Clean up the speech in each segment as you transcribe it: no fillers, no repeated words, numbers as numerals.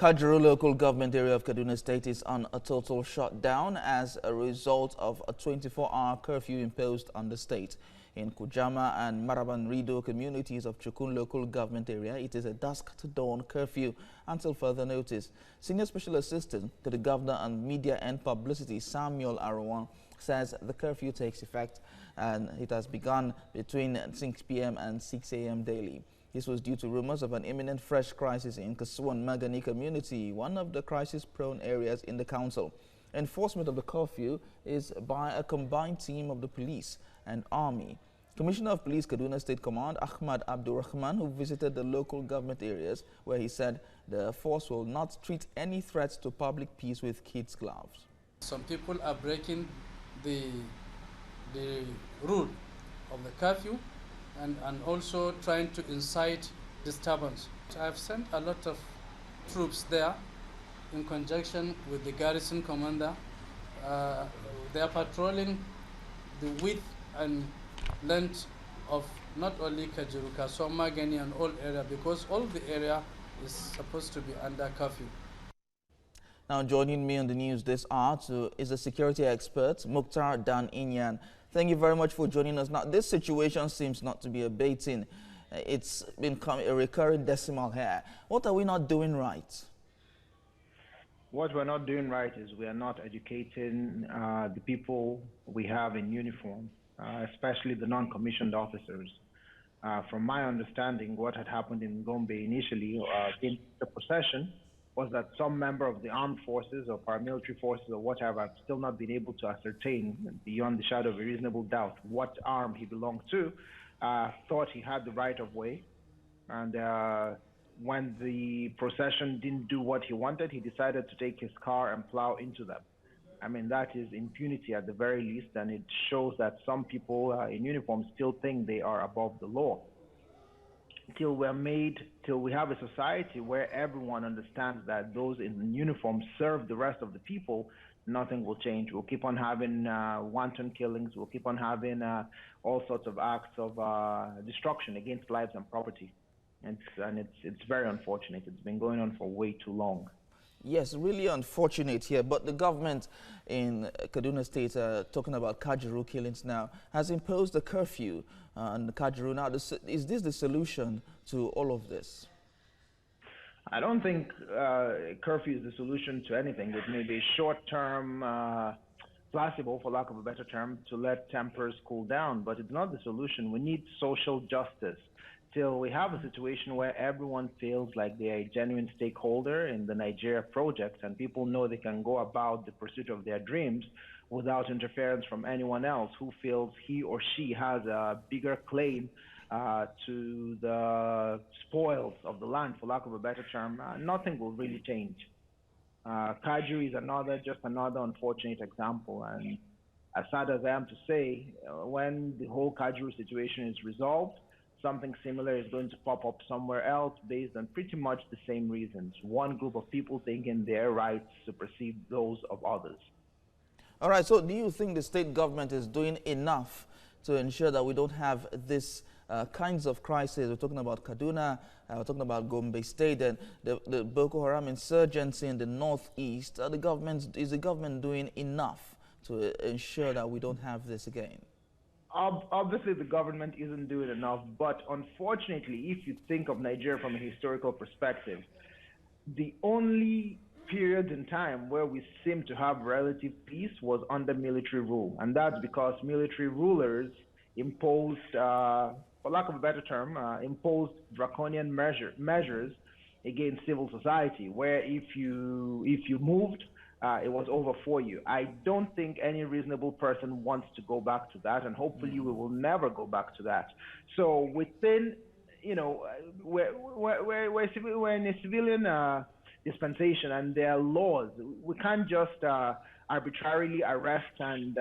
Kajuru local government area of Kaduna State is on a total shutdown as a result of a 24-hour curfew imposed on the state. In Kujama and Maraban Rido communities of Chukun local government area, it is a dusk to dawn curfew until further notice. Senior Special Assistant to the Governor on Media and Publicity, Samuel Arawan, says the curfew takes effect and it has begun between 6 p.m. and 6 a.m. daily. This was due to rumors of an imminent fresh crisis in Kasuan Magani community, one of the crisis-prone areas in the council. Enforcement of the curfew is by a combined team of the police and army. Commissioner of Police Kaduna State Command Ahmad Abdurrahman, who visited the local government areas, where he said the force will not treat any threats to public peace with kids' gloves. Some people are breaking the rule of the curfew and also trying to incite disturbance. I've sent a lot of troops there in conjunction with the garrison commander. They are patrolling the width and length of not only Kajuru, Kasuan Magani and all area, because all the area is supposed to be under curfew. Now joining me on the news this hour is a security expert, Mukhtar Dan Iyan. Thank you very much for joining us. Now, this situation seems not to be abating. It's been a recurring decimal here. What are we not doing right? What we're not doing right is we are not educating the people we have in uniform, especially the non-commissioned officers. From my understanding, what had happened in Gombe initially in the procession was that some member of the armed forces or paramilitary forces or whatever have still not been able to ascertain beyond the shadow of a reasonable doubt what arm he belonged to, thought he had the right of way. And when the procession didn't do what he wanted, he decided to take his car and plow into them. I mean, that is impunity at the very least, and it shows that some people in uniform still think they are above the law. Till we have a society where everyone understands that those in uniform serve the rest of the people, nothing will change. We'll keep on having wanton killings. We'll keep on having all sorts of acts of destruction against lives and property. It's very unfortunate. It's been going on for way too long. Yes, really unfortunate here, but the government in Kaduna State, talking about Kajuru killings now, has imposed a curfew on Kajuru. Now, is this the solution to all of this? I don't think curfew is the solution to anything. It may be short-term placebo, for lack of a better term, to let tempers cool down, but it's not the solution. We need social justice. Till we have a situation where everyone feels like they are a genuine stakeholder in the Nigeria project and people know they can go about the pursuit of their dreams without interference from anyone else who feels he or she has a bigger claim to the spoils of the land, for lack of a better term, nothing will really change. Kaju is just another unfortunate example. And as sad as I am to say, when the whole Kaju situation is resolved, something similar is going to pop up somewhere else based on pretty much the same reasons. One group of people thinking their rights supersede those of others. All right, so do you think the state government is doing enough to ensure that we don't have this kinds of crises? We're talking about Kaduna, we're talking about Gombe State, and the Boko Haram insurgency in the northeast. Is the government doing enough to ensure that we don't have this again? Obviously, the government isn't doing enough, but unfortunately, if you think of Nigeria from a historical perspective, the only period in time where we seem to have relative peace was under military rule, and that's because military rulers imposed, for lack of a better term, imposed draconian measures against civil society, where if you moved, it was over for you. I don't think any reasonable person wants to go back to that, and hopefully we will never go back to that. So within, we're in a civilian dispensation, and there are laws. We can't just arbitrarily arrest and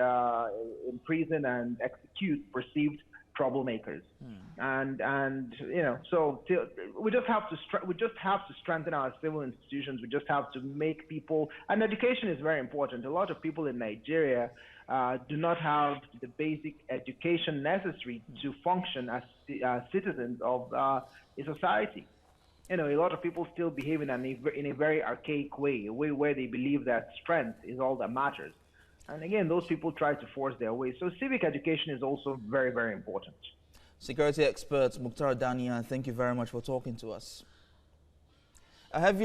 imprison and execute perceived troublemakers. So we just have to strengthen our civil institutions. We just have to make people, and education is very important. A lot of people in Nigeria do not have the basic education necessary to function as citizens of a society. a lot of people still behave in a very archaic way, a way where they believe that strength is all that matters. And again, those people try to force their way. So civic education is also very, very important. Security expert Mukhtar Dania, thank you very much for talking to us. Have you